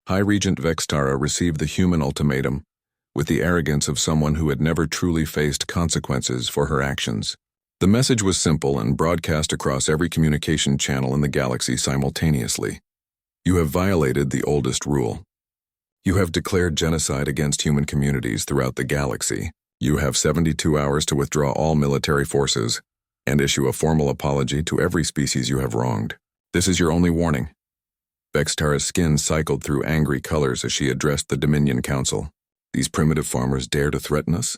High Regent Vextara received the human ultimatum with the arrogance of someone who had never truly faced consequences for her actions. The message was simple and broadcast across every communication channel in the galaxy simultaneously. You have violated the oldest rule. You have declared genocide against human communities throughout the galaxy. You have 72 hours to withdraw all military forces and issue a formal apology to every species you have wronged. This is your only warning. Vextara's skin cycled through angry colors as she addressed the Dominion Council. These primitive farmers dare to threaten us?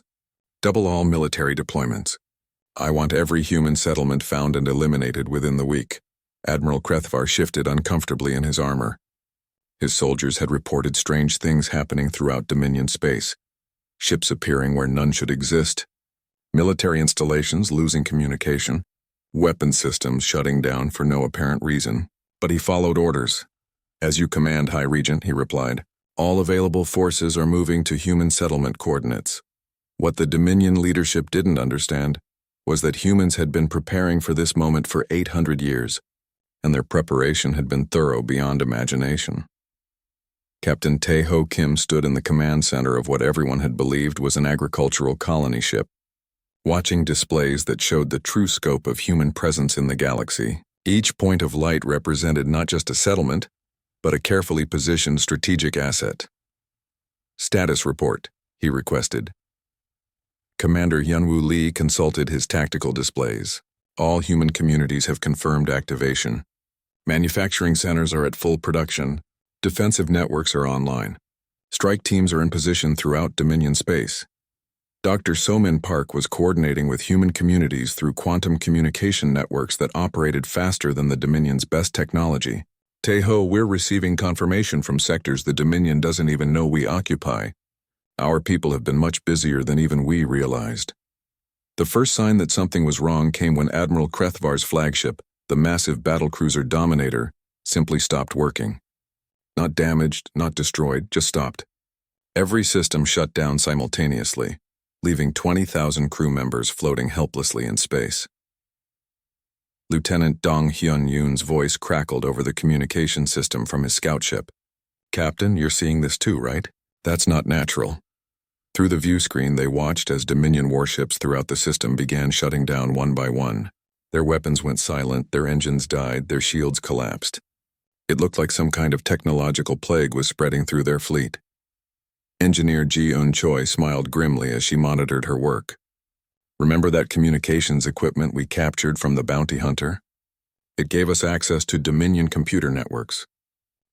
Double all military deployments. I want every human settlement found and eliminated within the week. Admiral Krethvar shifted uncomfortably in his armor. His soldiers had reported strange things happening throughout Dominion space. Ships appearing where none should exist. Military installations losing communication. Weapon systems shutting down for no apparent reason. But he followed orders. As you command, High Regent, he replied. All available forces are moving to human settlement coordinates. What the Dominion leadership didn't understand was that humans had been preparing for this moment for 800 years, and their preparation had been thorough beyond imagination. Captain Tae-Ho Kim stood in the command center of what everyone had believed was an agricultural colony ship, watching displays that showed the true scope of human presence in the galaxy. Each point of light represented not just a settlement, but a carefully positioned strategic asset. Status report, he requested. Commander Yunwoo Lee consulted his tactical displays. All human communities have confirmed activation. Manufacturing centers are at full production. Defensive networks are online. Strike teams are in position throughout Dominion space. Dr. Somin Park was coordinating with human communities through quantum communication networks that operated faster than the Dominion's best technology. Tae-Ho, we're receiving confirmation from sectors the Dominion doesn't even know we occupy. Our people have been much busier than even we realized. The first sign that something was wrong came when Admiral Krethvar's flagship, the massive battlecruiser Dominator, simply stopped working. Not damaged, not destroyed, just stopped. Every system shut down simultaneously, leaving 20,000 crew members floating helplessly in space. Lieutenant Dong Hyun-yoon's voice crackled over the communication system from his scout ship. Captain, you're seeing this too, right? That's not natural. Through the view screen, they watched as Dominion warships throughout the system began shutting down one by one. Their weapons went silent, their engines died, their shields collapsed. It looked like some kind of technological plague was spreading through their fleet. Engineer Ji-eun Choi smiled grimly as she monitored her work. Remember that communications equipment we captured from the bounty hunter? It gave us access to Dominion computer networks.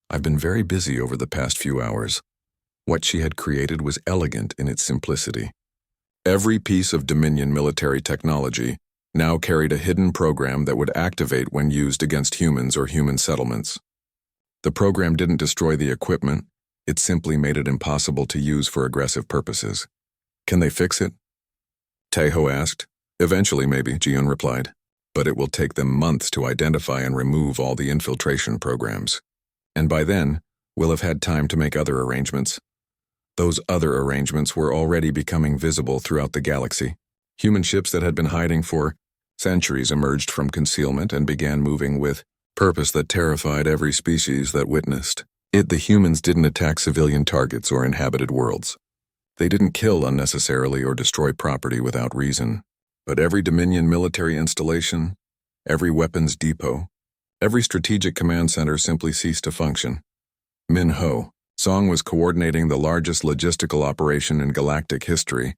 I've been very busy over the past few hours. What she had created was elegant in its simplicity. Every piece of Dominion military technology now carried a hidden program that would activate when used against humans or human settlements. The program didn't destroy the equipment, it simply made it impossible to use for aggressive purposes. Can they fix it? Tae-Ho asked. Eventually, maybe, Ji-eun replied. But it will take them months to identify and remove all the infiltration programs. And by then, we'll have had time to make other arrangements. Those other arrangements were already becoming visible throughout the galaxy. Human ships that had been hiding for centuries emerged from concealment and began moving with purpose that terrified every species that witnessed it. The humans didn't attack civilian targets or inhabited worlds. They didn't kill unnecessarily or destroy property without reason. But every Dominion military installation, every weapons depot, every strategic command center simply ceased to function. Min-Ho, Song was coordinating the largest logistical operation in galactic history,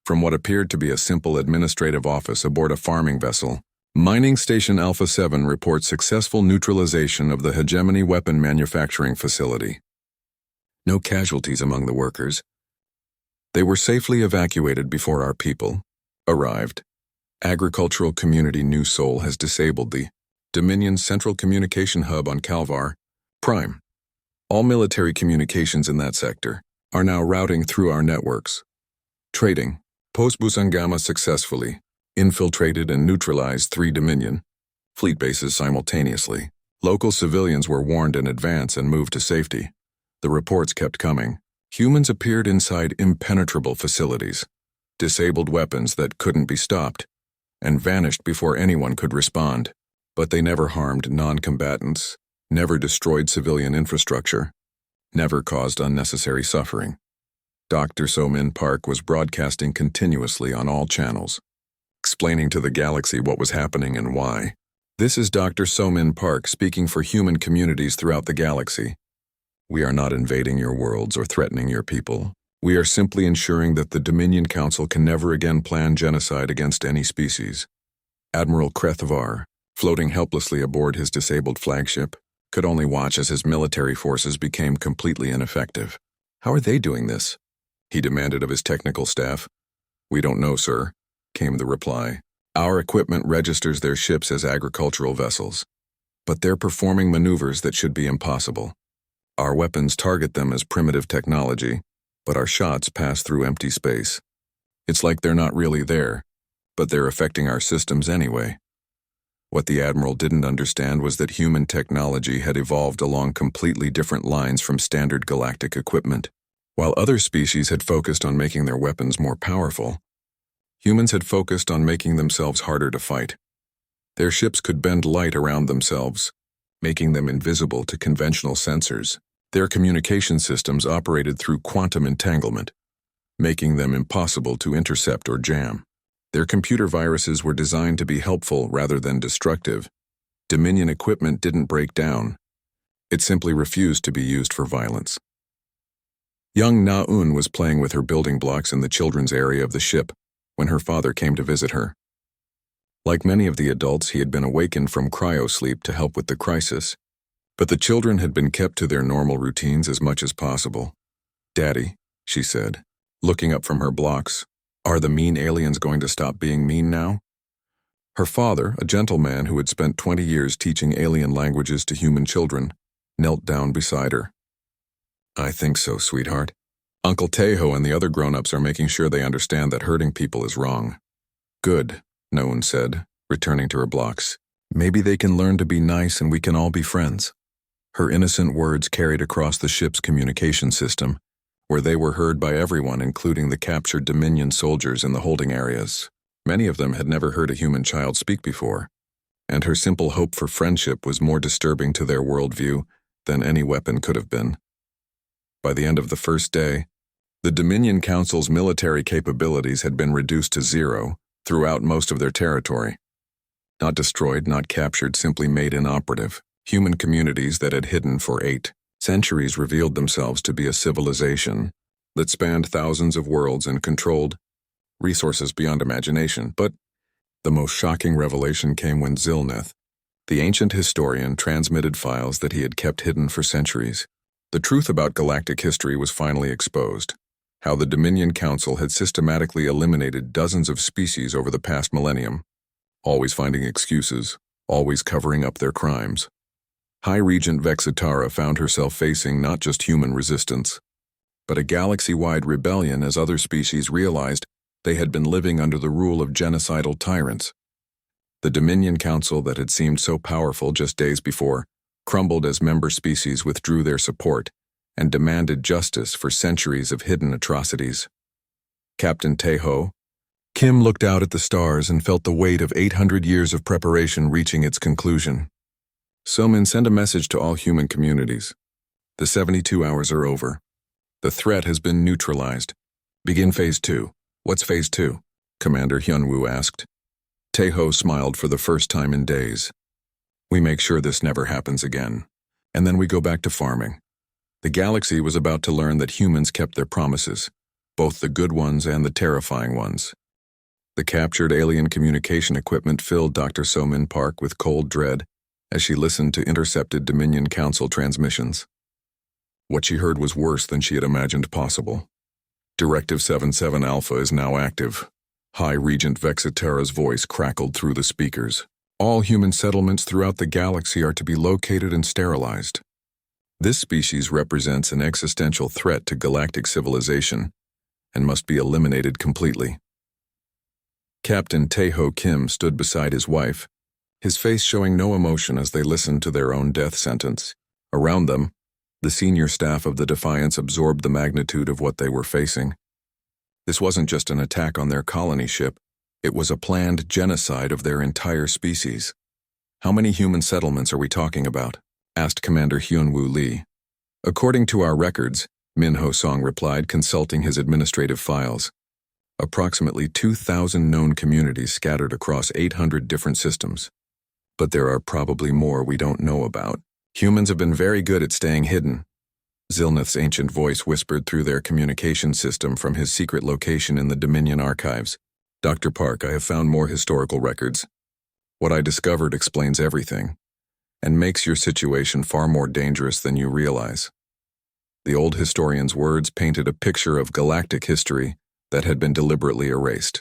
from what appeared to be a simple administrative office aboard a farming vessel. Mining Station Alpha 7 reports successful neutralization of the hegemony weapon manufacturing facility. No casualties among the workers. They were safely evacuated before our people arrived. Agricultural Community New Seoul has disabled the Dominion Central Communication Hub on Calvar Prime. All military communications in that sector are now routing through our networks. Trading. Post Busangama successfully infiltrated and neutralized 3 Dominion fleet bases simultaneously. Local civilians were warned in advance and moved to safety. The reports kept coming. Humans appeared inside impenetrable facilities, disabled weapons that couldn't be stopped, and vanished before anyone could respond. But they never harmed non-combatants, never destroyed civilian infrastructure. never caused unnecessary suffering. Dr. So-Min Park was broadcasting continuously on all channels, explaining to the galaxy what was happening and why. This is Dr. So-Min Park speaking for human communities throughout the galaxy. We are not invading your worlds or threatening your people. We are simply ensuring that the Dominion Council can never again plan genocide against any species. Admiral Krethavar, floating helplessly aboard his disabled flagship, could only watch as his military forces became completely ineffective. How are they doing this? He demanded of his technical staff. We don't know, sir, came the reply. Our equipment registers their ships as agricultural vessels, but they're performing maneuvers that should be impossible. Our weapons target them as primitive technology, but our shots pass through empty space. It's like they're not really there, but they're affecting our systems anyway. What the Admiral didn't understand was that human technology had evolved along completely different lines from standard galactic equipment. While other species had focused on making their weapons more powerful, humans had focused on making themselves harder to fight. Their ships could bend light around themselves, making them invisible to conventional sensors. Their communication systems operated through quantum entanglement, making them impossible to intercept or jam. Their computer viruses were designed to be helpful rather than destructive. Dominion equipment didn't break down. It simply refused to be used for violence. Young Na-Un was playing with her building blocks in the children's area of the ship when her father came to visit her. Like many of the adults, he had been awakened from cryosleep to help with the crisis, but the children had been kept to their normal routines as much as possible. Daddy, she said, looking up from her blocks, are the mean aliens going to stop being mean now? Her father, a gentleman who had spent 20 years teaching alien languages to human children, knelt down beside her. I think so, sweetheart. Uncle Tejo and the other grown-ups are making sure they understand that hurting people is wrong. Good, Na-Un said, returning to her blocks. Maybe they can learn to be nice and we can all be friends. Her innocent words carried across the ship's communication system, where they were heard by everyone, including the captured Dominion soldiers in the holding areas. Many of them had never heard a human child speak before, and her simple hope for friendship was more disturbing to their worldview than any weapon could have been. By the end of the first day, the Dominion Council's military capabilities had been reduced to zero throughout most of their territory. Not destroyed, not captured, simply made inoperative. Human communities that had hidden for 8 centuries revealed themselves to be a civilization that spanned thousands of worlds and controlled resources beyond imagination. But the most shocking revelation came when Zilneth, the ancient historian, transmitted files that he had kept hidden for centuries. The truth about galactic history was finally exposed. How the Dominion Council had systematically eliminated dozens of species over the past millennium, always finding excuses, always covering up their crimes. High Regent Vexitara found herself facing not just human resistance, but a galaxy-wide rebellion as other species realized they had been living under the rule of genocidal tyrants. The Dominion Council that had seemed so powerful just days before crumbled as member species withdrew their support and demanded justice for centuries of hidden atrocities. Captain Tejo, Kim looked out at the stars and felt the weight of 800 years of preparation reaching its conclusion. So-Min, send a message to all human communities. The 72 hours are over. The threat has been neutralized. Begin Phase 2. What's Phase 2? Commander Hyunwoo asked. Tejo smiled for the first time in days. We make sure this never happens again. And then we go back to farming. The galaxy was about to learn that humans kept their promises, both the good ones and the terrifying ones. The captured alien communication equipment filled Dr. So-Min Park with cold dread as she listened to intercepted Dominion Council transmissions. What she heard was worse than she had imagined possible. Directive 77 Alpha is now active. High Regent Vexitara's voice crackled through the speakers. All human settlements throughout the galaxy are to be located and sterilized. This species represents an existential threat to galactic civilization and must be eliminated completely. Captain Tejo Kim stood beside his wife, his face showing no emotion as they listened to their own death sentence. Around them, the senior staff of the Defiance absorbed the magnitude of what they were facing. This wasn't just an attack on their colony ship, it was a planned genocide of their entire species. How many human settlements are we talking about? Asked Commander Hyunwoo Lee. According to our records, Min Ho Song replied, consulting his administrative files. Approximately 2,000 known communities scattered across 800 different systems. But there are probably more we don't know about. Humans have been very good at staying hidden. Zilnath's ancient voice whispered through their communication system from his secret location in the Dominion archives. Dr. Park, I have found more historical records. What I discovered explains everything, and makes your situation far more dangerous than you realize. The old historian's words painted a picture of galactic history that had been deliberately erased.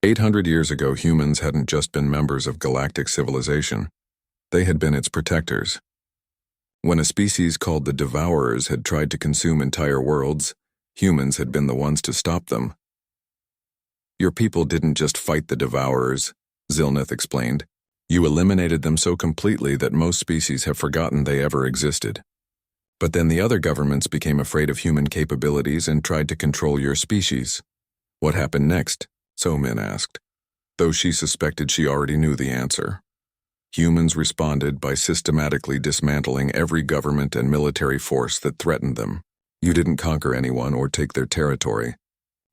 800 years ago, humans hadn't just been members of galactic civilization. They had been its protectors. When a species called the Devourers had tried to consume entire worlds, humans had been the ones to stop them. Your people didn't just fight the Devourers, Zilnath explained. You eliminated them so completely that most species have forgotten they ever existed. But then the other governments became afraid of human capabilities and tried to control your species. What happened next? So Min asked, though she suspected she already knew the answer. Humans responded by systematically dismantling every government and military force that threatened them. You didn't conquer anyone or take their territory.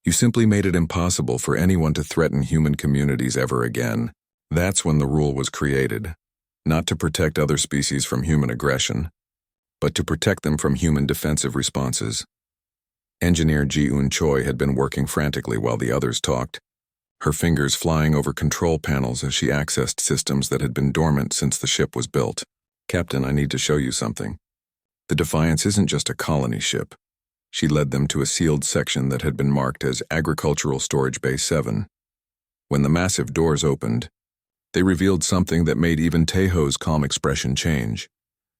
You simply made it impossible for anyone to threaten human communities ever again. That's when the rule was created, not to protect other species from human aggression, but to protect them from human defensive responses. Engineer Ji-un Choi had been working frantically while the others talked, her fingers flying over control panels as she accessed systems that had been dormant since the ship was built. Captain, I need to show you something. The Defiance isn't just a colony ship. She led them to a sealed section that had been marked as Agricultural Storage Bay 7. When the massive doors opened, they revealed something that made even Taeho's calm expression change.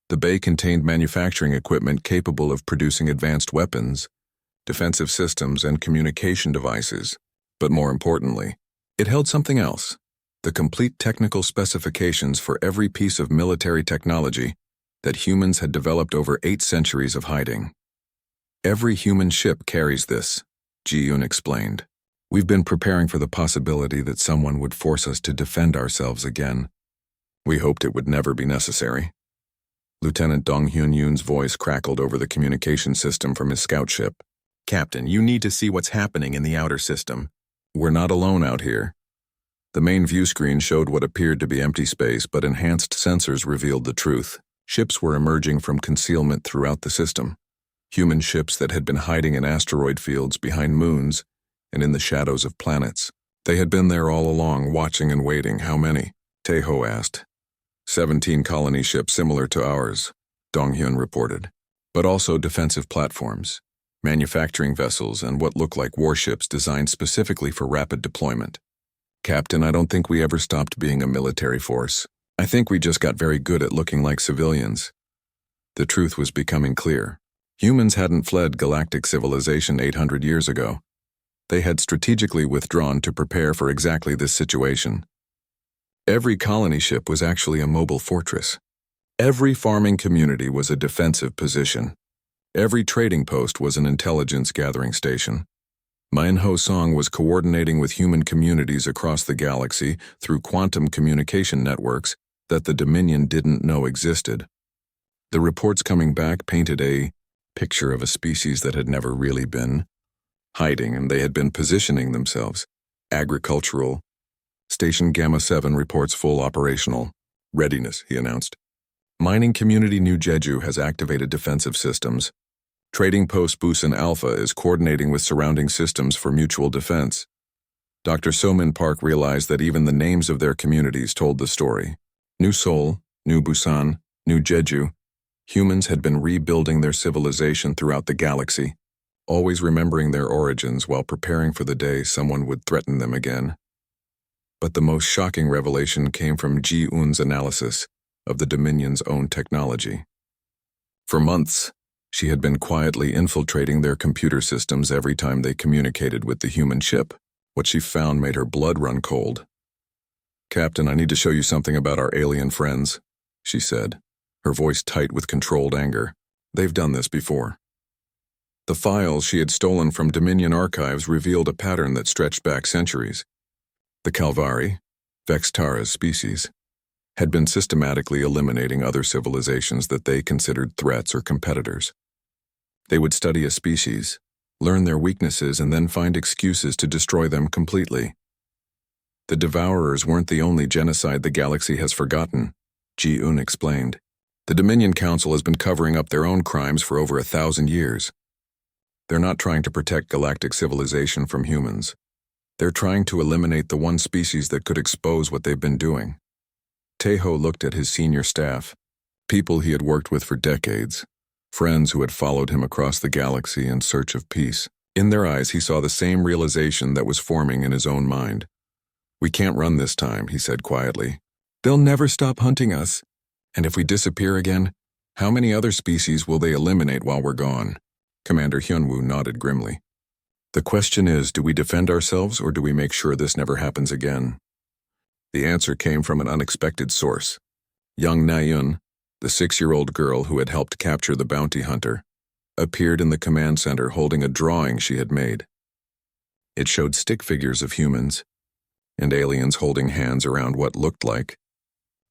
The bay contained manufacturing equipment capable of producing advanced weapons, defensive systems, and communication devices. But more importantly, it held something else: the complete technical specifications for every piece of military technology that humans had developed over 8 centuries of hiding. Every human ship carries this, Ji-un explained. We've been preparing for the possibility that someone would force us to defend ourselves again. We hoped it would never be necessary. Lieutenant Dong Hyun-yoon's voice crackled over the communication system from his scout ship. Captain, you need to see what's happening in the outer system. We're not alone out here. The main view screen showed what appeared to be empty space, but enhanced sensors revealed the truth. Ships were emerging from concealment throughout the system. Human ships that had been hiding in asteroid fields, behind moons, and in the shadows of planets. They had been there all along, watching and waiting. How many? Taeho asked. 17 colony ships similar to ours, Dong-hyun reported. But also defensive platforms, manufacturing vessels, and what looked like warships designed specifically for rapid deployment. Captain, I don't think we ever stopped being a military force. I think we just got very good at looking like civilians. The truth was becoming clear. Humans hadn't fled galactic civilization 800 years ago. They had strategically withdrawn to prepare for exactly this situation. Every colony ship was actually a mobile fortress. Every farming community was a defensive position. Every trading post was an intelligence-gathering station. Min Ho Song was coordinating with human communities across the galaxy through quantum communication networks that the Dominion didn't know existed. The reports coming back painted a picture of a species that had never really been hiding, and they had been positioning themselves. Agricultural. Station Gamma 7 reports full operational readiness, he announced. Mining community New Jeju has activated defensive systems. Trading post Busan Alpha is coordinating with surrounding systems for mutual defense. Dr. So-min Park realized that even the names of their communities told the story. New Seoul, New Busan, New Jeju. Humans had been rebuilding their civilization throughout the galaxy, always remembering their origins while preparing for the day someone would threaten them again. But the most shocking revelation came from Ji-un's analysis of the Dominion's own technology. For months, she had been quietly infiltrating their computer systems every time they communicated with the human ship. What she found made her blood run cold. Captain, I need to show you something about our alien friends, she said, her voice tight with controlled anger. They've done this before. The files she had stolen from Dominion archives revealed a pattern that stretched back centuries. The Calvari, Vextara's species, had been systematically eliminating other civilizations that they considered threats or competitors. They would study a species, learn their weaknesses, and then find excuses to destroy them completely. The Devourers weren't the only genocide the galaxy has forgotten, Ji-un explained. The Dominion Council has been covering up their own crimes for over 1,000 years. They're not trying to protect galactic civilization from humans. They're trying to eliminate the one species that could expose what they've been doing. Taeho looked at his senior staff, people he had worked with for decades, friends who had followed him across the galaxy in search of peace. In their eyes, he saw the same realization that was forming in his own mind. "We can't run this time," he said quietly. "They'll never stop hunting us. And if we disappear again, how many other species will they eliminate while we're gone?" Commander Hyunwoo nodded grimly. "The question is, do we defend ourselves or do we make sure this never happens again?" The answer came from an unexpected source. Young Na-yun, the 6-year-old girl who had helped capture the bounty hunter, appeared in the command center holding a drawing she had made. It showed stick figures of humans and aliens holding hands around what looked like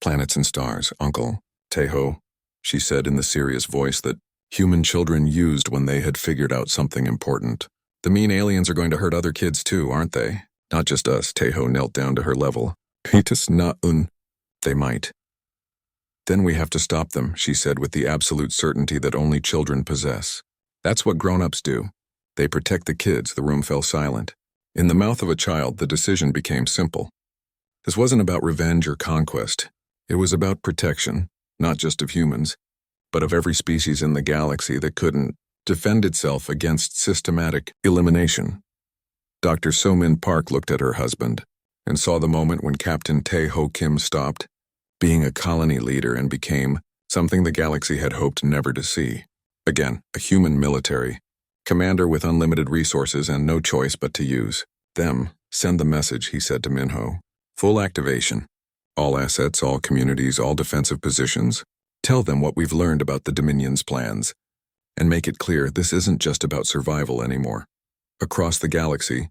planets and stars. "Uncle, Taeho," she said in the serious voice that human children used when they had figured out something important. "The mean aliens are going to hurt other kids too, aren't they? Not just us." Taeho knelt down to her level. "Hitus na-un." "They might. Then we have to stop them," she said with the absolute certainty that only children possess. "That's what grown-ups do. They protect the kids." The room fell silent. In the mouth of a child, the decision became simple. This wasn't about revenge or conquest. It was about protection, not just of humans, but of every species in the galaxy that couldn't defend itself against systematic elimination. Dr. So-min Park looked at her husband and saw the moment when Captain Tae-ho Kim stopped being a colony leader and became something the galaxy had hoped never to see. Again, a human military commander with unlimited resources and no choice but to use them. "Send the message," he said to Minho. "Full activation. All assets, all communities, all defensive positions. Tell them what we've learned about the Dominion's plans. And make it clear this isn't just about survival anymore." Across the galaxy,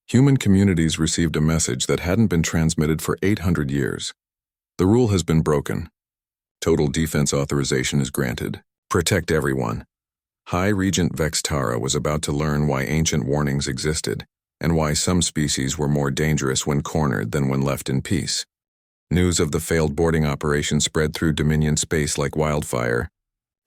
human communities received a message that hadn't been transmitted for 800 years. The rule has been broken. Total defense authorization is granted. Protect everyone. High Regent Vextara was about to learn why ancient warnings existed, and why some species were more dangerous when cornered than when left in peace. News of the failed boarding operation spread through Dominion space like wildfire.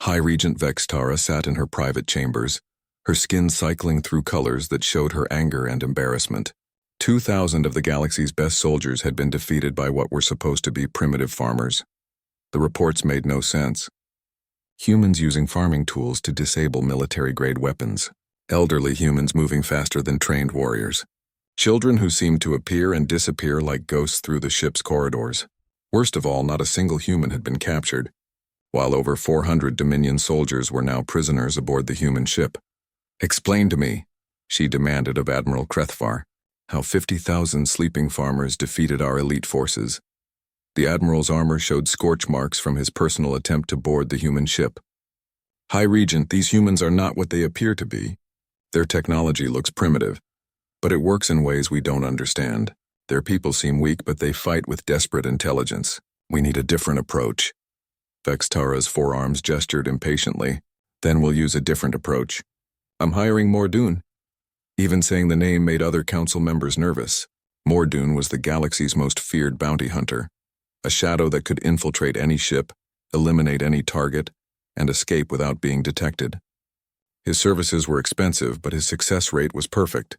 High Regent Vextara sat in her private chambers, her skin cycling through colors that showed her anger and embarrassment. 2,000 of the galaxy's best soldiers had been defeated by what were supposed to be primitive farmers. The reports made no sense. Humans using farming tools to disable military-grade weapons. Elderly humans moving faster than trained warriors. Children who seemed to appear and disappear like ghosts through the ship's corridors. Worst of all, not a single human had been captured, while over 400 Dominion soldiers were now prisoners aboard the human ship. "Explain to me," she demanded of Admiral Krethvar, "how 50,000 sleeping farmers defeated our elite forces." The Admiral's armor showed scorch marks from his personal attempt to board the human ship. "High Regent, these humans are not what they appear to be. Their technology looks primitive, but it works in ways we don't understand. Their people seem weak, but they fight with desperate intelligence. We need a different approach." Vextara's forearms gestured impatiently. "Then we'll use a different approach. I'm hiring Mordoon." Even saying the name made other council members nervous. Mordoon was the galaxy's most feared bounty hunter, a shadow that could infiltrate any ship, eliminate any target, and escape without being detected. His services were expensive, but his success rate was perfect.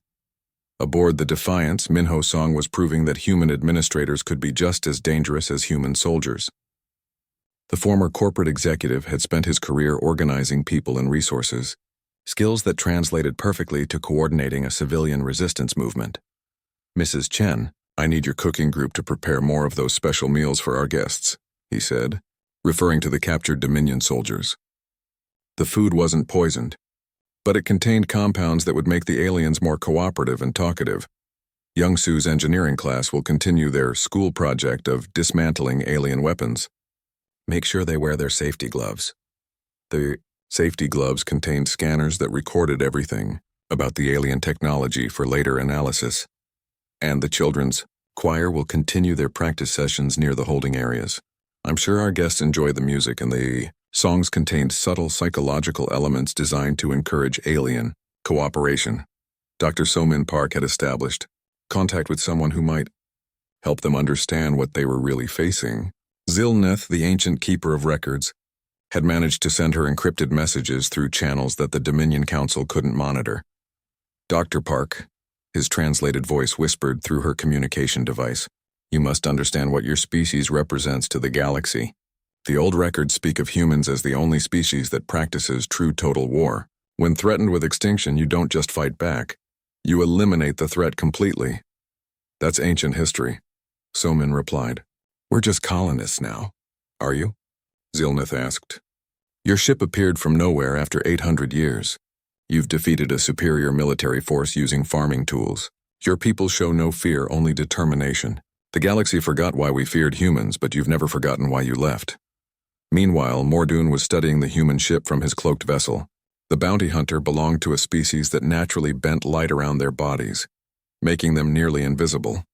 Aboard the Defiance, Minho Song was proving that human administrators could be just as dangerous as human soldiers. The former corporate executive had spent his career organizing people and resources, skills that translated perfectly to coordinating a civilian resistance movement. "Mrs. Chen, I need your cooking group to prepare more of those special meals for our guests," he said, referring to the captured Dominion soldiers. The food wasn't poisoned, but it contained compounds that would make the aliens more cooperative and talkative. Youngsu's engineering class will continue their school project of dismantling alien weapons. Make sure they wear their safety gloves. The safety gloves contained scanners that recorded everything about the alien technology for later analysis. And the children's choir will continue their practice sessions near the holding areas. I'm sure our guests enjoy the music, and the songs contained subtle psychological elements designed to encourage alien cooperation. Dr. Somin Park had established contact with someone who might help them understand what they were really facing. Zilneth, the ancient keeper of records, had managed to send her encrypted messages through channels that the Dominion Council couldn't monitor. Dr. Park, his translated voice whispered through her communication device, "You must understand what your species represents to the galaxy. The old records speak of humans as the only species that practices true total war. When threatened with extinction, you don't just fight back. You eliminate the threat completely." "That's ancient history," Somin replied. "We're just colonists now." "Are you?" Zilneth asked. "Your ship appeared from nowhere after 800 years. You've defeated a superior military force using farming tools. Your people show no fear, only determination. The galaxy forgot why we feared humans, but you've never forgotten why you left." Meanwhile, Mordoon was studying the human ship from his cloaked vessel. The bounty hunter belonged to a species that naturally bent light around their bodies, making them nearly invisible.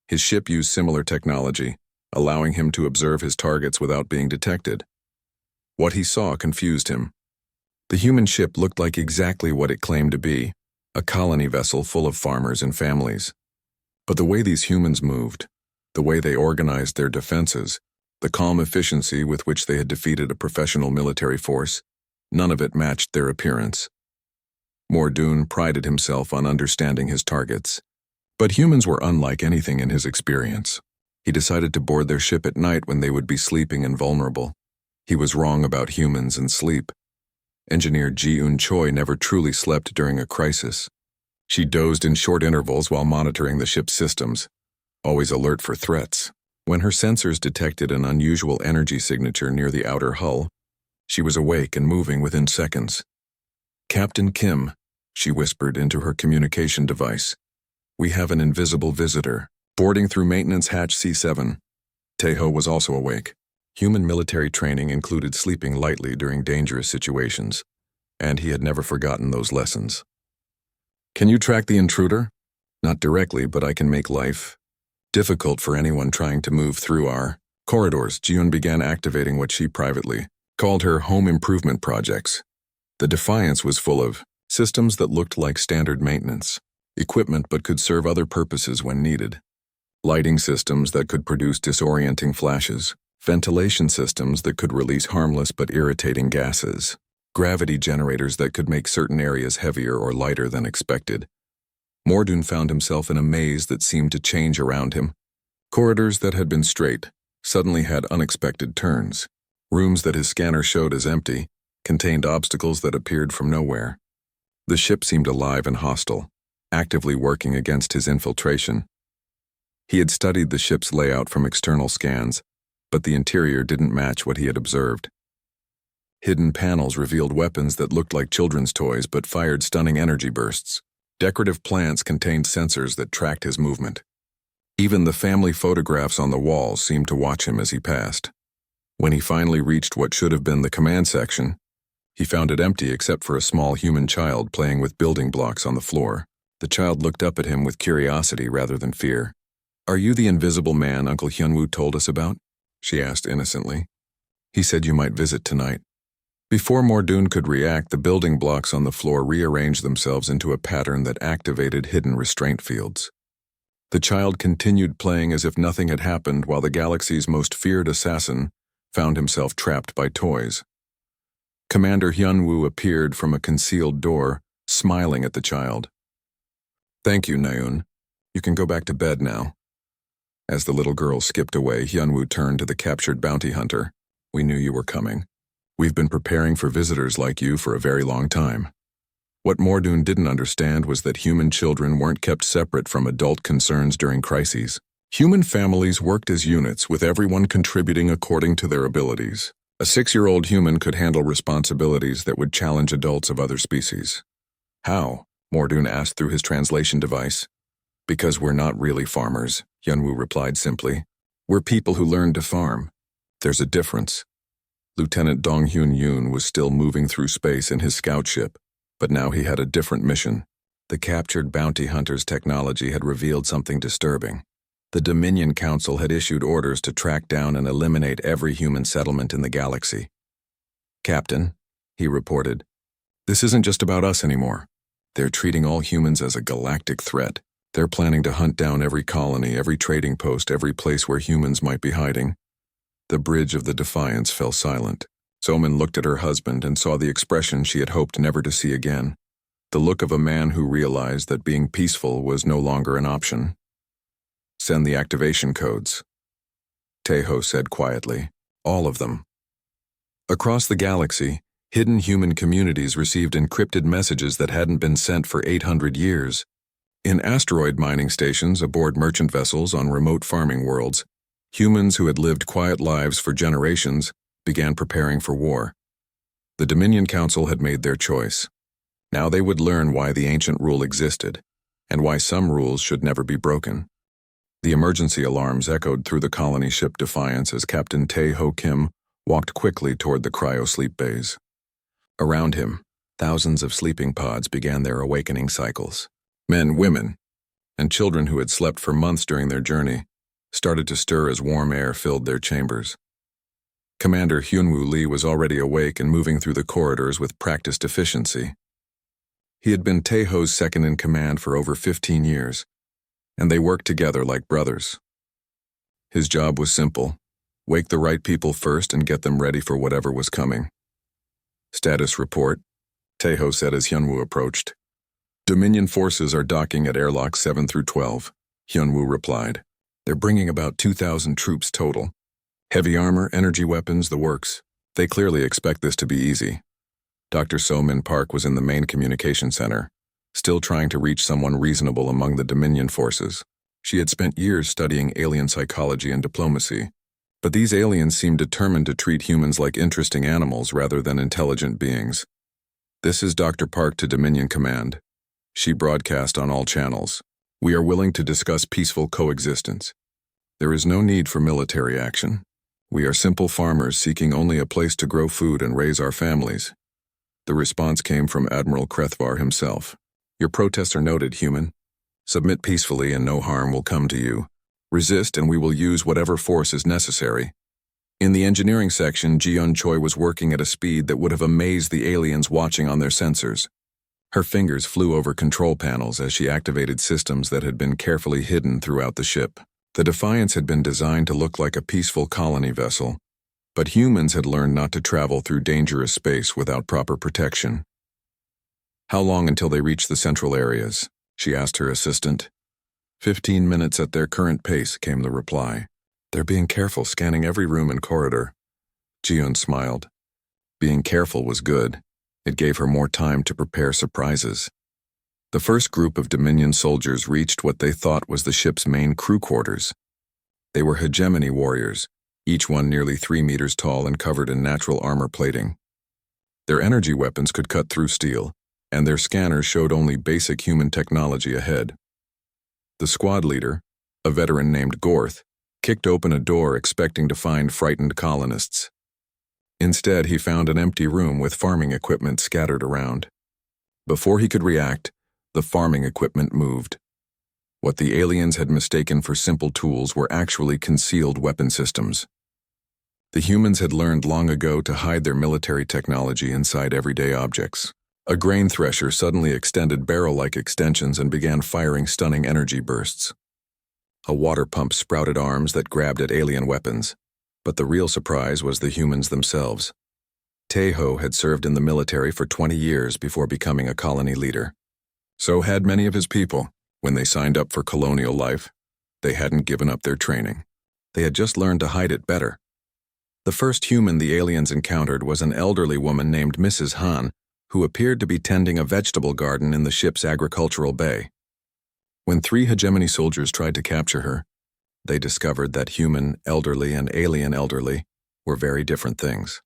His ship used similar technology, allowing him to observe his targets without being detected. What he saw confused him. The human ship looked like exactly what it claimed to be, a colony vessel full of farmers and families. But the way these humans moved, the way they organized their defenses, the calm efficiency with which they had defeated a professional military force, none of it matched their appearance. Mordoon prided himself on understanding his targets. But humans were unlike anything in his experience. He decided to board their ship at night when they would be sleeping and vulnerable. He was wrong about humans and sleep. Engineer Ji-un Choi never truly slept during a crisis. She dozed in short intervals while monitoring the ship's systems, always alert for threats. When her sensors detected an unusual energy signature near the outer hull, she was awake and moving within seconds. "Captain Kim," she whispered into her communication device. "We have an invisible visitor, boarding through maintenance hatch C7. Teho was also awake. Human military training included sleeping lightly during dangerous situations, and he had never forgotten those lessons. "Can you track the intruder?" "Not directly, but I can make life difficult for anyone trying to move through our corridors." Ji-un began activating what she privately called her home improvement projects. The Defiance was full of systems that looked like standard maintenance, equipment but could serve other purposes when needed. Lighting systems that could produce disorienting flashes, ventilation systems that could release harmless but irritating gases, gravity generators that could make certain areas heavier or lighter than expected. Mordoon found himself in a maze that seemed to change around him. Corridors that had been straight suddenly had unexpected turns. Rooms that his scanner showed as empty contained obstacles that appeared from nowhere. The ship seemed alive and hostile, actively working against his infiltration. He had studied the ship's layout from external scans, but the interior didn't match what he had observed. Hidden panels revealed weapons that looked like children's toys but fired stunning energy bursts. Decorative plants contained sensors that tracked his movement. Even the family photographs on the walls seemed to watch him as he passed. When he finally reached what should have been the command section, he found it empty except for a small human child playing with building blocks on the floor. The child looked up at him with curiosity rather than fear. "Are you the invisible man Uncle Hyunwoo told us about?" she asked innocently. "He said you might visit tonight." Before Mordoon could react, the building blocks on the floor rearranged themselves into a pattern that activated hidden restraint fields. The child continued playing as if nothing had happened while the galaxy's most feared assassin found himself trapped by toys. Commander Hyunwoo appeared from a concealed door, smiling at the child. "Thank you, Naeun. You can go back to bed now." As the little girl skipped away, Hyunwoo turned to the captured bounty hunter. "We knew you were coming. We've been preparing for visitors like you for a very long time." What Mordoon didn't understand was that human children weren't kept separate from adult concerns during crises. Human families worked as units, with everyone contributing according to their abilities. A 6-year-old human could handle responsibilities that would challenge adults of other species. "How?" Mordoon asked through his translation device. "Because we're not really farmers," Hyunwoo replied simply. "We're people who learned to farm. There's a difference." Lieutenant Dong-Hyun Yoon was still moving through space in his scout ship, but now he had a different mission. The captured bounty hunter's technology had revealed something disturbing. The Dominion Council had issued orders to track down and eliminate every human settlement in the galaxy. "Captain," he reported, "this isn't just about us anymore. They're treating all humans as a galactic threat. They're planning to hunt down every colony, every trading post, every place where humans might be hiding." The bridge of the Defiance fell silent. Soman looked at her husband and saw the expression she had hoped never to see again. The look of a man who realized that being peaceful was no longer an option. "Send the activation codes," Tejo said quietly. "All of them." Across the galaxy, hidden human communities received encrypted messages that hadn't been sent for 800 years. In asteroid mining stations aboard merchant vessels on remote farming worlds, humans who had lived quiet lives for generations began preparing for war. The Dominion Council had made their choice. Now they would learn why the ancient rule existed, and why some rules should never be broken. The emergency alarms echoed through the colony ship Defiance as Captain Tae-Ho Kim walked quickly toward the cryo-sleep bays. Around him, thousands of sleeping pods began their awakening cycles. Men, women, and children who had slept for months during their journey started to stir as warm air filled their chambers. Commander Hyunwoo Lee was already awake and moving through the corridors with practiced efficiency. He had been Tae-Ho's second-in-command for over 15 years, and they worked together like brothers. His job was simple: wake the right people first and get them ready for whatever was coming. "Status report," Tae-Ho said as Hyunwoo approached. "Dominion forces are docking at airlocks 7 through 12, Hyunwoo replied. "They're bringing about 2,000 troops total. Heavy armor, energy weapons, the works. They clearly expect this to be easy." Dr. So-Min Park was in the main communication center, still trying to reach someone reasonable among the Dominion forces. She had spent years studying alien psychology and diplomacy, but these aliens seemed determined to treat humans like interesting animals rather than intelligent beings. "This is Dr. Park to Dominion Command." She broadcast on all channels. "We are willing to discuss peaceful coexistence. There is no need for military action. We are simple farmers seeking only a place to grow food and raise our families." The response came from Admiral Krethvar himself. "Your protests are noted, human. Submit peacefully and no harm will come to you. Resist and we will use whatever force is necessary." In the engineering section, Ji-Yeon Choi was working at a speed that would have amazed the aliens watching on their sensors. Her fingers flew over control panels as she activated systems that had been carefully hidden throughout the ship. The Defiance had been designed to look like a peaceful colony vessel, but humans had learned not to travel through dangerous space without proper protection. "How long until they reach the central areas?" she asked her assistant. 15 minutes at their current pace," came the reply. "They're being careful, scanning every room and corridor." Ji-Yeon smiled. Being careful was good. It gave her more time to prepare surprises. The first group of Dominion soldiers reached what they thought was the ship's main crew quarters. They were hegemony warriors, each one nearly 3 meters tall and covered in natural armor plating. Their energy weapons could cut through steel, and their scanners showed only basic human technology ahead. The squad leader, a veteran named Gorth, kicked open a door expecting to find frightened colonists. Instead, he found an empty room with farming equipment scattered around. Before he could react, the farming equipment moved. What the aliens had mistaken for simple tools were actually concealed weapon systems. The humans had learned long ago to hide their military technology inside everyday objects. A grain thresher suddenly extended barrel-like extensions and began firing stunning energy bursts. A water pump sprouted arms that grabbed at alien weapons. But the real surprise was the humans themselves. Tae-Ho had served in the military for 20 years before becoming a colony leader. So had many of his people. When they signed up for colonial life, they hadn't given up their training. They had just learned to hide it better. The first human the aliens encountered was an elderly woman named Mrs. Han, who appeared to be tending a vegetable garden in the ship's agricultural bay. When 3 hegemony soldiers tried to capture her, they discovered that human elderly and alien elderly were very different things.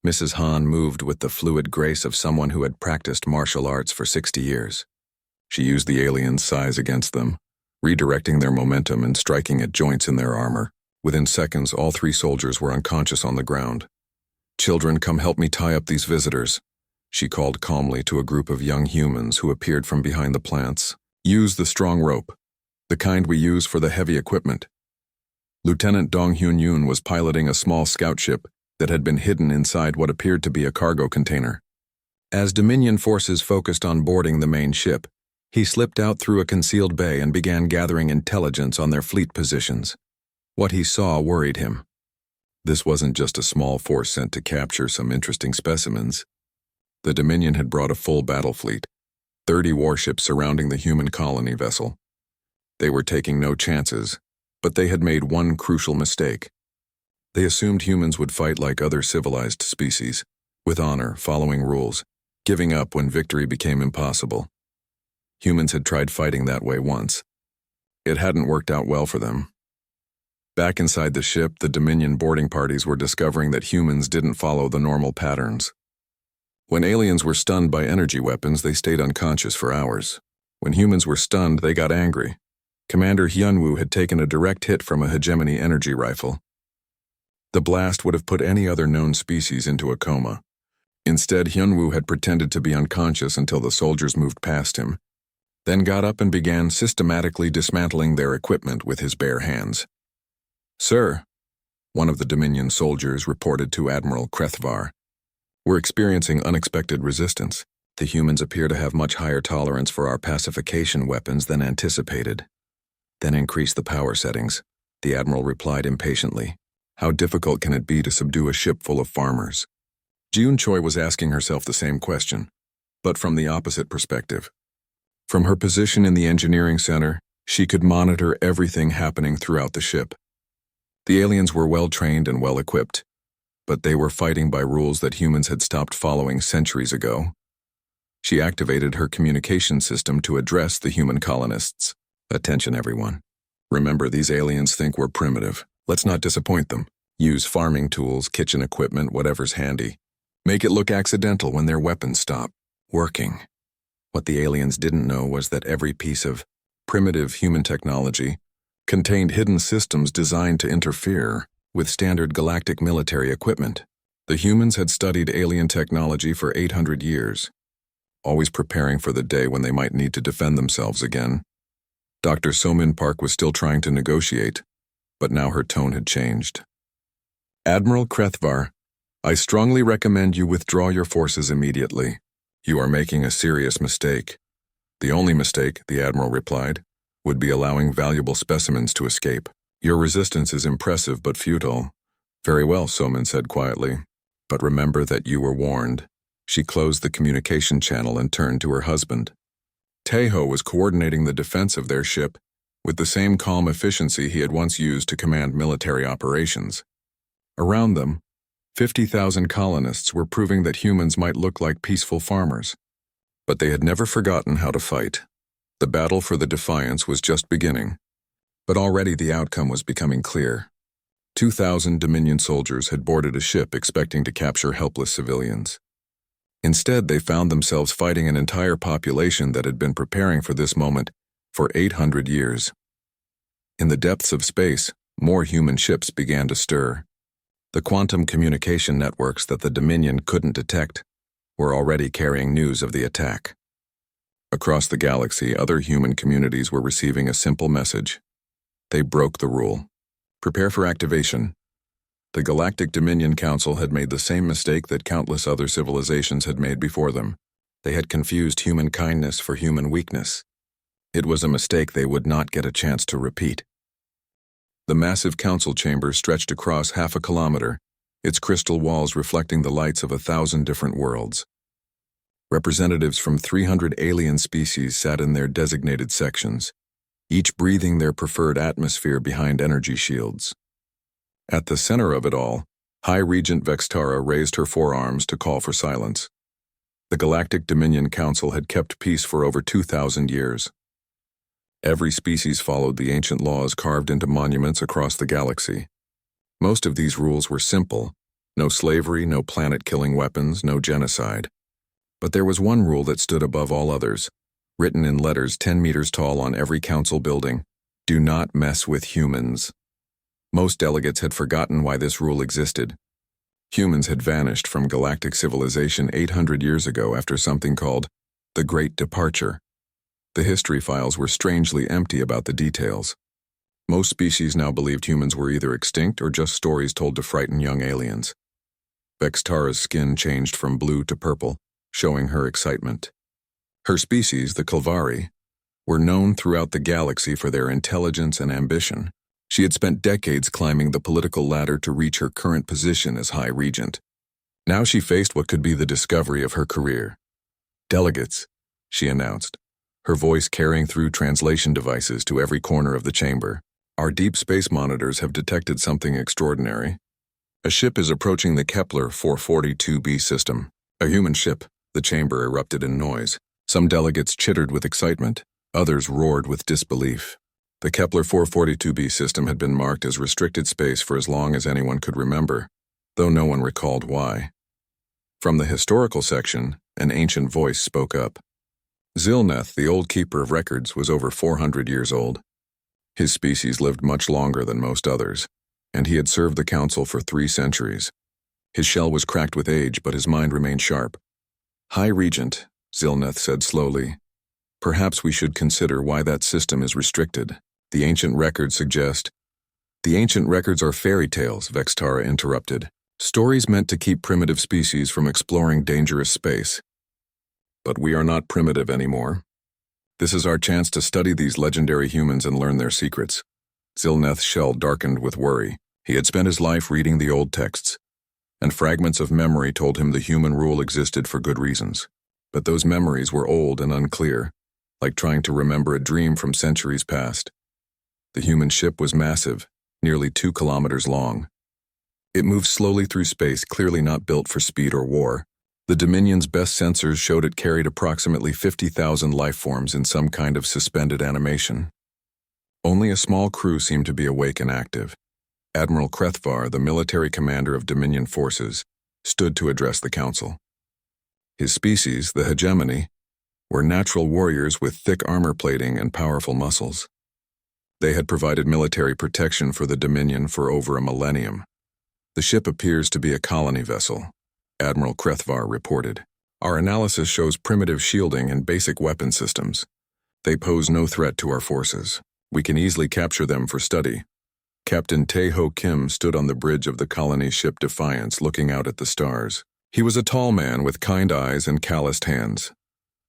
Mrs. Han moved with the fluid grace of someone who had practiced martial arts for 60 years. She used the aliens' size against them, redirecting their momentum and striking at joints in their armor. Within seconds, all 3 soldiers were unconscious on the ground. "Children, come help me tie up these visitors," she called calmly to a group of young humans who appeared from behind the plants. "Use the strong rope." the kind we use for the heavy equipment. Lieutenant Dong Hyun Yoon was piloting a small scout ship that had been hidden inside what appeared to be a cargo container. As Dominion forces focused on boarding the main ship, he slipped out through a concealed bay and began gathering intelligence on their fleet positions. What he saw worried him. This wasn't just a small force sent to capture some interesting specimens. The Dominion had brought a full battle fleet, 30 warships surrounding the human colony vessel. They were taking no chances, but they had made one crucial mistake. They assumed humans would fight like other civilized species, with honor, following rules, giving up when victory became impossible. Humans had tried fighting that way once. It hadn't worked out well for them. Back inside the ship, the Dominion boarding parties were discovering that humans didn't follow the normal patterns. When aliens were stunned by energy weapons, they stayed unconscious for hours. When humans were stunned, they got angry. Commander Hyunwoo had taken a direct hit from a hegemony energy rifle. The blast would have put any other known species into a coma. Instead, Hyunwoo had pretended to be unconscious until the soldiers moved past him, then got up and began systematically dismantling their equipment with his bare hands. "Sir," one of the Dominion soldiers reported to Admiral Krethvar, "we're experiencing unexpected resistance. The humans appear to have much higher tolerance for our pacification weapons than anticipated." "Then increase the power settings," the Admiral replied impatiently. "How difficult can it be to subdue a ship full of farmers?" June Choi was asking herself the same question, but from the opposite perspective. From her position in the engineering center, she could monitor everything happening throughout the ship. The aliens were well-trained and well-equipped, but they were fighting by rules that humans had stopped following centuries ago. She activated her communication system to address the human colonists. "Attention, everyone. Remember, these aliens think we're primitive. Let's not disappoint them. Use farming tools, kitchen equipment, whatever's handy. Make it look accidental when their weapons stop working." What the aliens didn't know was that every piece of primitive human technology contained hidden systems designed to interfere with standard galactic military equipment. The humans had studied alien technology for 800 years, always preparing for the day when they might need to defend themselves again. Dr. Somin Park was still trying to negotiate, but now her tone had changed. "Admiral Krethvar, I strongly recommend you withdraw your forces immediately. You are making a serious mistake." "The only mistake," the Admiral replied, "would be allowing valuable specimens to escape. Your resistance is impressive but futile." "Very well," Somin said quietly, "but remember that you were warned." She closed the communication channel and turned to her husband. Taeho was coordinating the defense of their ship with the same calm efficiency he had once used to command military operations. Around them, 50,000 colonists were proving that humans might look like peaceful farmers. But they had never forgotten how to fight. The battle for the Defiance was just beginning, but already the outcome was becoming clear. 2,000 Dominion soldiers had boarded a ship expecting to capture helpless civilians. Instead, they found themselves fighting an entire population that had been preparing for this moment for 800 years. In the depths of space, more human ships began to stir. The quantum communication networks that the Dominion couldn't detect were already carrying news of the attack. Across the galaxy, other human communities were receiving a simple message. They broke the rule. Prepare for activation. The Galactic Dominion Council had made the same mistake that countless other civilizations had made before them. They had confused human kindness for human weakness. It was a mistake they would not get a chance to repeat. The massive council chamber stretched across half a kilometer, its crystal walls reflecting the lights of 1,000 different worlds. Representatives from 300 alien species sat in their designated sections, each breathing their preferred atmosphere behind energy shields. At the center of it all, High Regent Vextara raised her forearms to call for silence. The Galactic Dominion Council had kept peace for over 2,000 years. Every species followed the ancient laws carved into monuments across the galaxy. Most of these rules were simple: no slavery, no planet-killing weapons, no genocide. But there was one rule that stood above all others, written in letters 10 meters tall on every council building: do not mess with humans. Most delegates had forgotten why this rule existed. Humans had vanished from galactic civilization 800 years ago after something called the Great Departure. The history files were strangely empty about the details. Most species now believed humans were either extinct or just stories told to frighten young aliens. Vextara's skin changed from blue to purple, showing her excitement. Her species, the Kalvari, were known throughout the galaxy for their intelligence and ambition. She had spent decades climbing the political ladder to reach her current position as High Regent. Now she faced what could be the discovery of her career. "Delegates," she announced, her voice carrying through translation devices to every corner of the chamber. "Our deep space monitors have detected something extraordinary. A ship is approaching the Kepler 442b system." "A human ship." The chamber erupted in noise. Some delegates chittered with excitement. Others roared with disbelief. The Kepler 442b system had been marked as restricted space for as long as anyone could remember, though no one recalled why. From the historical section, an ancient voice spoke up. Zilneth, the old keeper of records, was over 400 years old. His species lived much longer than most others, and he had served the council for 3 centuries. His shell was cracked with age, but his mind remained sharp. "High Regent," Zilneth said slowly, "perhaps we should consider why that system is restricted. The ancient records suggest—" "The ancient records are fairy tales," Vextara interrupted. "Stories meant to keep primitive species from exploring dangerous space. But we are not primitive anymore. This is our chance to study these legendary humans and learn their secrets." Zilneth's shell darkened with worry. He had spent his life reading the old texts, and fragments of memory told him the human rule existed for good reasons. But those memories were old and unclear, like trying to remember a dream from centuries past. The human ship was massive, nearly 2 kilometers long. It moved slowly through space, clearly not built for speed or war. The Dominion's best sensors showed it carried approximately 50,000 life forms in some kind of suspended animation. Only a small crew seemed to be awake and active. Admiral Krethvar, the military commander of Dominion forces, stood to address the council. His species, the Hegemony, were natural warriors with thick armor plating and powerful muscles. They had provided military protection for the Dominion for over a millennium. "The ship appears to be a colony vessel," Admiral Krethvar reported. "Our analysis shows primitive shielding and basic weapon systems. They pose no threat to our forces. We can easily capture them for study." Captain Tae-ho Kim stood on the bridge of the colony ship Defiance, looking out at the stars. He was a tall man with kind eyes and calloused hands,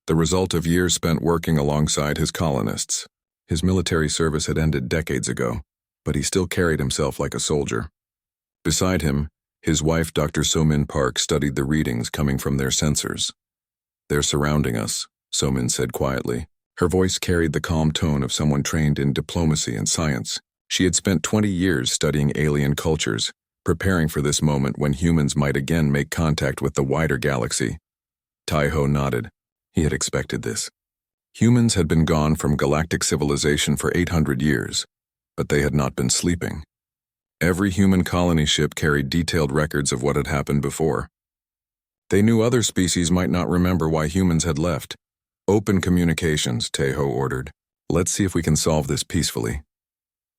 the result of years spent working alongside his colonists. His military service had ended decades ago, but he still carried himself like a soldier. Beside him, his wife, Dr. So-min Park, studied the readings coming from their sensors. "They're surrounding us," So-min said quietly. Her voice carried the calm tone of someone trained in diplomacy and science. She had spent 20 years studying alien cultures, preparing for this moment when humans might again make contact with the wider galaxy. Tae-ho nodded. He had expected this. Humans had been gone from galactic civilization for 800 years, but they had not been sleeping. Every human colony ship carried detailed records of what had happened before. They knew other species might not remember why humans had left. "Open communications," Tae-ho ordered. "Let's see if we can solve this peacefully."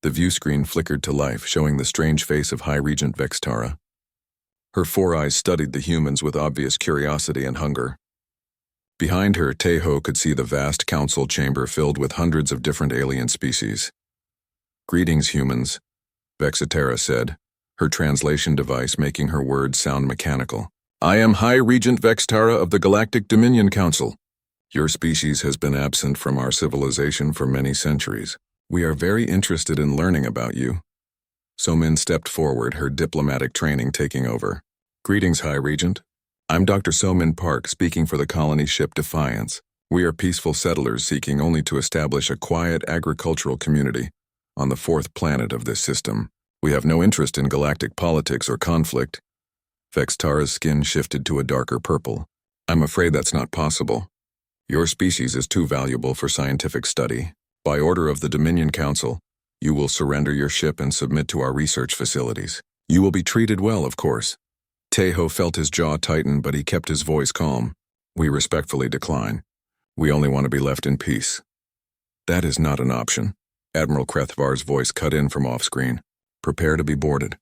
The view screen flickered to life, showing the strange face of High Regent Vextara. Her 4 eyes studied the humans with obvious curiosity and hunger. Behind her, Tae-ho could see the vast council chamber filled with hundreds of different alien species. "Greetings, humans," Vextara said, her translation device making her words sound mechanical. "I am High Regent Vextara of the Galactic Dominion Council. Your species has been absent from our civilization for many centuries. We are very interested in learning about you." So-min stepped forward, her diplomatic training taking over. "Greetings, High Regent. I'm Dr. So-min Park, speaking for the colony ship Defiance. We are peaceful settlers seeking only to establish a quiet agricultural community on the 4th planet of this system. We have no interest in galactic politics or conflict." Vextara's skin shifted to a darker purple. "I'm afraid that's not possible. Your species is too valuable for scientific study. By order of the Dominion Council, you will surrender your ship and submit to our research facilities. You will be treated well, of course." Tae-ho felt his jaw tighten, but he kept his voice calm. "We respectfully decline. We only want to be left in peace." "That is not an option." Admiral Krethvar's voice cut in from off-screen. "Prepare to be boarded.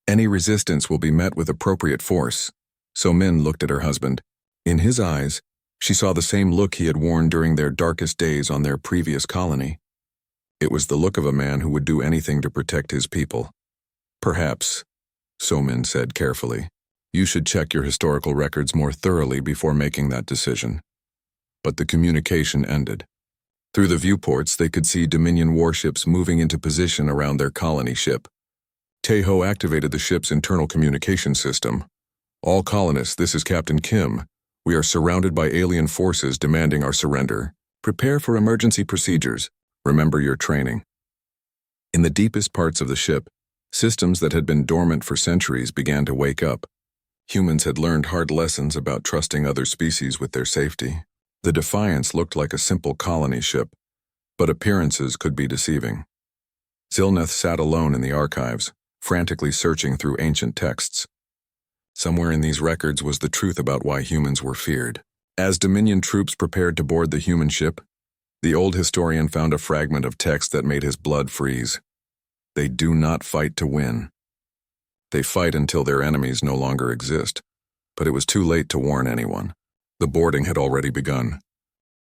Any resistance will be met with appropriate force." So-min looked at her husband. In his eyes, She saw the same look he had worn during their darkest days on their previous colony. It was the look of a man who would do anything to protect his people. Perhaps, So-Min said carefully, you should check your historical records more thoroughly before making that decision. But the communication ended. Through the viewports, they could see Dominion warships moving into position around their colony ship. Taeho activated the ship's internal communication system. All colonists, this is Captain Kim. We are surrounded by alien forces demanding our surrender. Prepare for emergency procedures. Remember your training. In the deepest parts of the ship, systems that had been dormant for centuries began to wake up. Humans had learned hard lessons about trusting other species with their safety. The Defiance looked like a simple colony ship, but appearances could be deceiving. Zilneth sat alone in the archives, frantically searching through ancient texts. Somewhere in these records was the truth about why humans were feared. As Dominion troops prepared to board the human ship, the old historian found a fragment of text that made his blood freeze. They do not fight to win. They fight until their enemies no longer exist, but it was too late to warn anyone. The boarding had already begun.